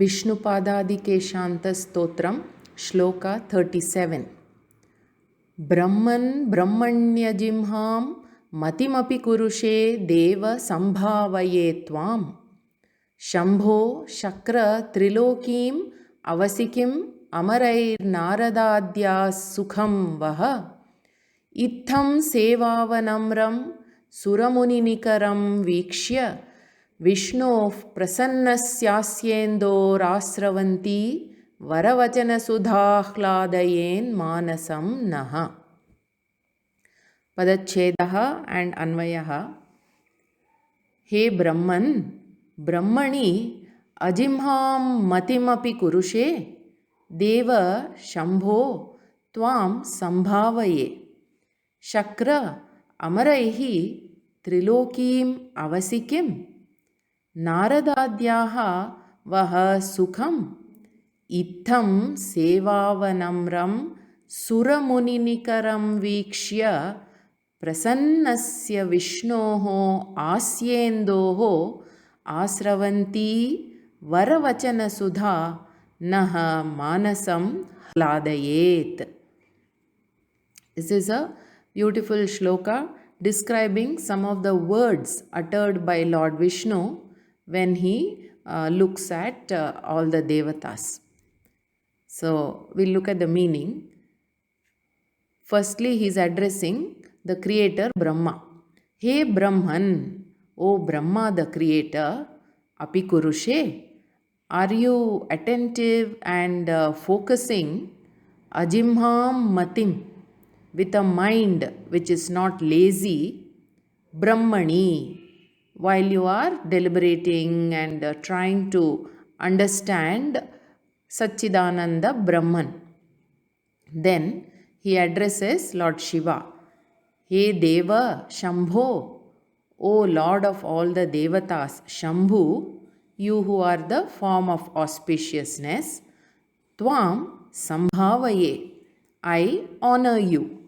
Vishnu-Paadaadi-Keshanta-Stotram, Shloka 37. Brahman Brahmanyajimham Matimapi Kurushe Deva Sambhavaye Tvam Shambho Shakra Trilokim Avasikim Amarair Naradadya Sukham Vaha Itham Sevavanamram Suramunikaram Vikshya Vishnu Prasannasyasyendo Rasravanti वरवचनस manasam naha. Padachedaha and Anvayaha. He Brahman, Brahmani, Ajimham Matimapi Kurushe, Deva Shambho, Tvam Sambhavaye, Shakra Amaraihi, Trilokim Avasikim, Naradadyaha Vaha Sukham, Itham Sevavanamram Suramunikaram Vikshya Prasannasya Vishnoho Asyendoho Asravanti Varavachana Naha Manasam Hladayet. This is a beautiful shloka describing some of the words uttered by Lord Vishnu when he looks at all the devatas. So, we'll look at the meaning. Firstly, he is addressing the creator Brahma. Hey Brahman, O Brahma the creator, Apikurushe, are you attentive and focusing Ajimham Matim, with a mind which is not lazy, Brahmani, while you are deliberating and trying to understand Satchidananda Brahman. Then he addresses Lord Shiva. Hey Deva Shambho, O Lord of all the Devatas, Shambhu, you who are the form of auspiciousness, Tvam Sambhavaye, I honor you.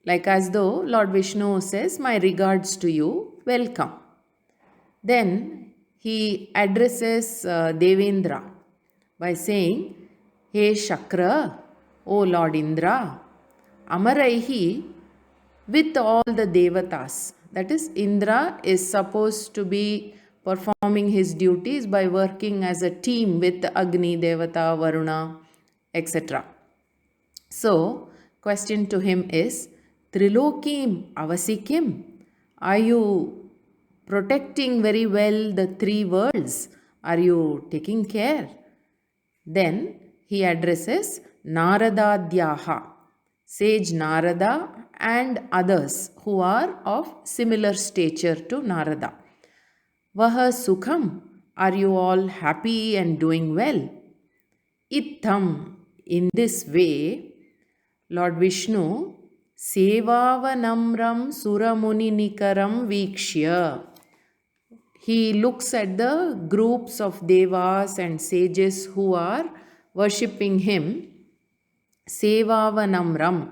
Like as though Lord Vishnu says, my regards to you, welcome. Then he addresses Devendra by saying, Hey Shakra, O Lord Indra, Amaraihi, with all the Devatas. That is, Indra is supposed to be performing his duties by working as a team with Agni, Devata, Varuna, etc. So, question to him is, Trilokim Avasikim, are you protecting very well the three worlds? Are you taking care? Then he addresses Naradadyaha, sage Narada and others who are of similar stature to Narada. Vaha Sukham, are you all happy and doing well? Itham, in this way, Lord Vishnu, Sevavanamram Suramunikaram Vikshya, he looks at the groups of devas and sages who are worshipping him, Sevavanamram,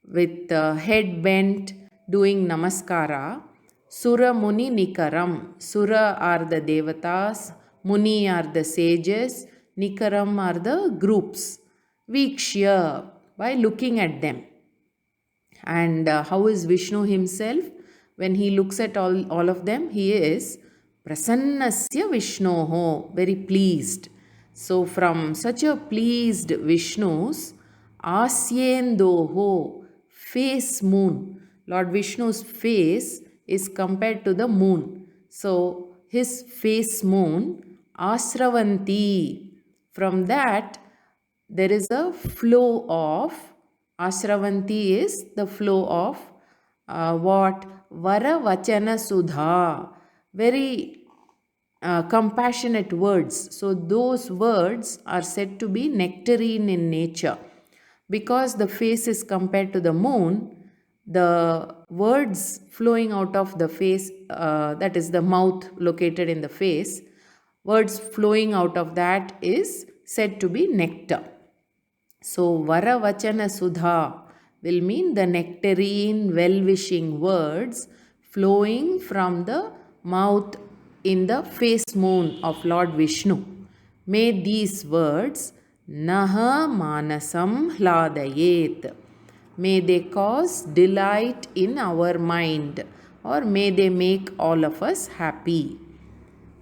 with head bent, doing namaskara, Sura Muni Nikaram. Sura are the devatas, Muni are the sages, Nikaram are the groups. Vikshya, by looking at them. And how is Vishnu himself? When he looks at all of them, he is Prasannasya Vishnoho, very pleased. So from such a pleased Vishnu's Asyendoho, face moon. Lord Vishnu's face is compared to the moon. So his face moon, Asravanti. From that, there is a flow of, Asravanti is the flow of what? Vara-vachana-sudha, very compassionate words. So those words are said to be nectarine in nature. Because the face is compared to the moon, the words flowing out of the face, that is the mouth located in the face, words flowing out of that is said to be nectar. So Vara-vachana-sudha will mean the nectarine, well-wishing words flowing from the mouth in the face moon of Lord Vishnu. May these words Naha Manasam Hladayet. May they cause delight in our mind, or may they make all of us happy.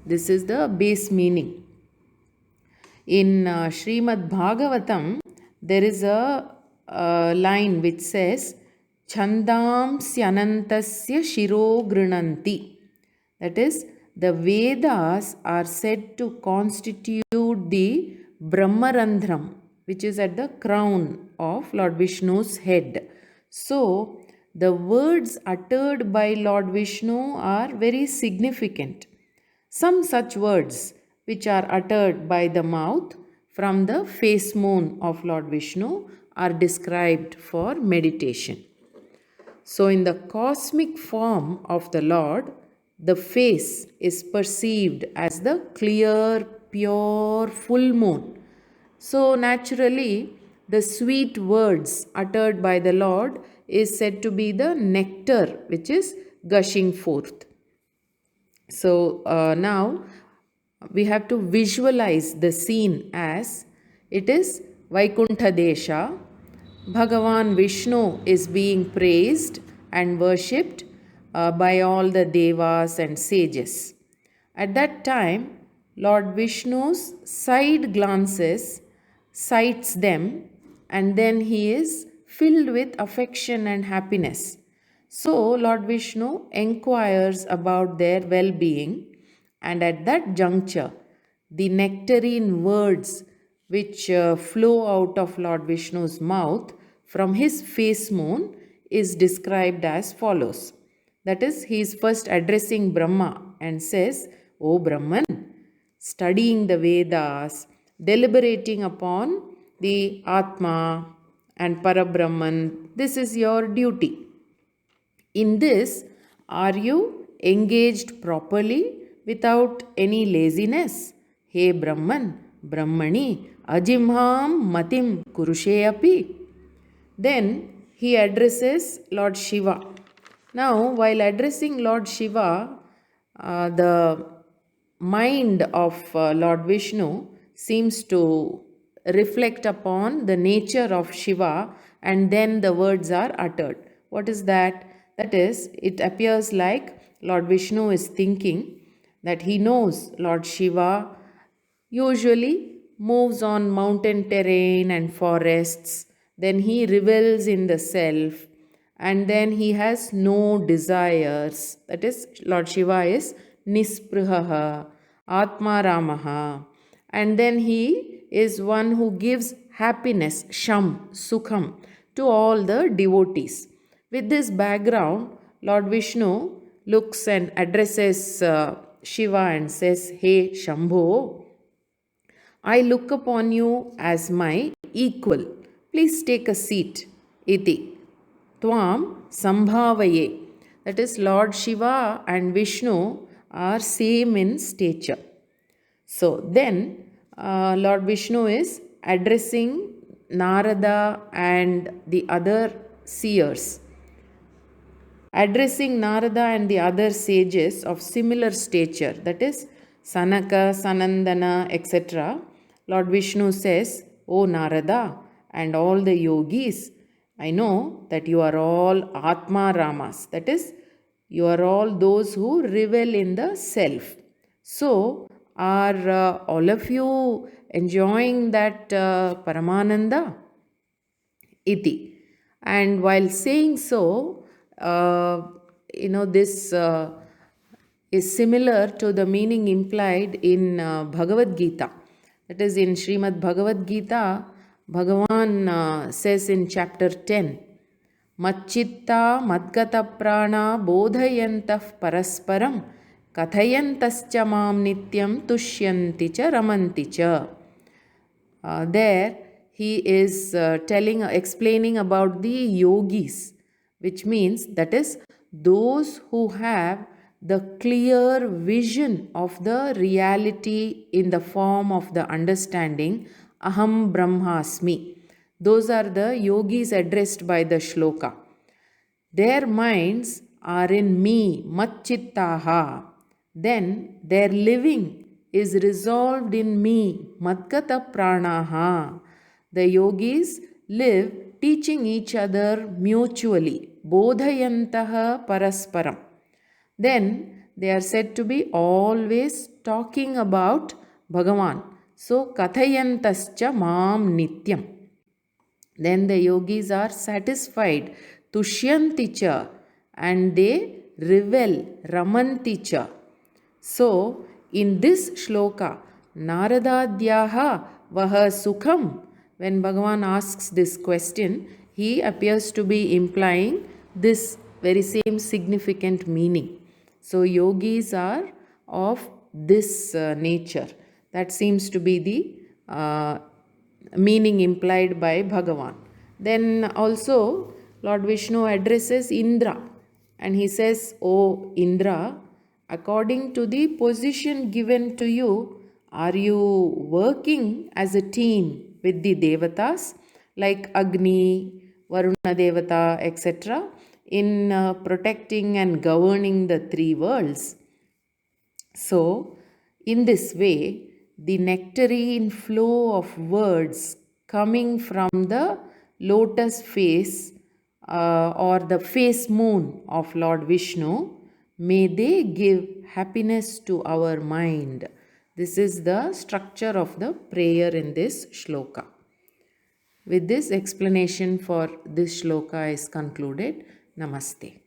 This is the base meaning. In Srimad Bhagavatam, there is a line which says, Chandam Syanantasya Shiro Grinanti. That is, the Vedas are said to constitute the Brahmarandhram, which is at the crown of Lord Vishnu's head. So, the words uttered by Lord Vishnu are very significant. Some such words which are uttered by the mouth from the face moon of Lord Vishnu are described for meditation. So, in the cosmic form of the Lord, the face is perceived as the clear, pure, full moon. So, naturally, the sweet words uttered by the Lord is said to be the nectar which is gushing forth. So, now we have to visualize the scene as it is Vaikuntha Desha. Bhagavan Vishnu is being praised and worshipped by all the devas and sages. At that time, Lord Vishnu's side glances sights them, and then he is filled with affection and happiness. So, Lord Vishnu enquires about their well-being, and at that juncture, the nectarine words which flow out of Lord Vishnu's mouth from his face moon is described as follows. That is, he is first addressing Brahma and says, O Brahman, studying the Vedas, deliberating upon the Atma and Parabrahman, this is your duty. In this, are you engaged properly without any laziness? Hey Brahman, Brahmani, Ajimham Matim Kurushe api. Then he addresses Lord Shiva. Now, while addressing Lord Shiva, the mind of Lord Vishnu seems to reflect upon the nature of Shiva, and then the words are uttered. What is that? That is, it appears like Lord Vishnu is thinking that he knows Lord Shiva usually moves on mountain terrain and forests, then he revels in the self, and then he has no desires. That is, Lord Shiva is Nisprihaha, Atma Ramaha, and then he is one who gives happiness, Sham, Sukham, to all the devotees. With this background, Lord Vishnu looks and addresses Shiva and says, Hey Shambho, I look upon you as my equal. Please take a seat. Iti. Tvam Sambhavaye. That is, Lord Shiva and Vishnu are same in stature. So then, Lord Vishnu is addressing Narada and the other seers. Addressing Narada and the other sages of similar stature, that is, Sanaka, Sanandana, etc., Lord Vishnu says, O Narada and all the yogis, I know that you are all Atma Ramas, that is, you are all those who revel in the self. So, are all of you enjoying that Paramananda? Iti. And while saying so, this is similar to the meaning implied in Bhagavad Gita. That is, in Srimad Bhagavad Gita, Bhagavan says in chapter 10, Machchitta Madgata Prana Bodhayantah Parasparam Kathayantascha Mam Nityam Tushyanti Cha Ramanti Cha. There he is explaining about the yogis, which means, that is, those who have the clear vision of the reality in the form of the understanding Aham Brahmasmi. Those are the yogis addressed by the shloka. Their minds are in me, Machchittaha. Then their living is resolved in me, Madgata Pranaha. The yogis live teaching each other mutually, Bodhayantaha Parasparam. Then they are said to be always talking about Bhagavan. So, Kathayantascha Mam Nityam. Then the yogis are satisfied, Tushyanticha, and they revel, Ramanticha. So, in this shloka, Naradadhyaha Vaha Sukham, when Bhagavan asks this question, he appears to be implying this very same significant meaning. So, yogis are of this nature. That seems to be the meaning implied by Bhagavan. Then also, Lord Vishnu addresses Indra and he says, O Indra, according to the position given to you, are you working as a team with the Devatas like Agni, Varuna Devata, etc., in protecting and governing the three worlds? So, in this way, the nectarine flow of words coming from the lotus face or the face moon of Lord Vishnu, may they give happiness to our mind. This is the structure of the prayer in this shloka. With this, explanation for this shloka is concluded. Namaste.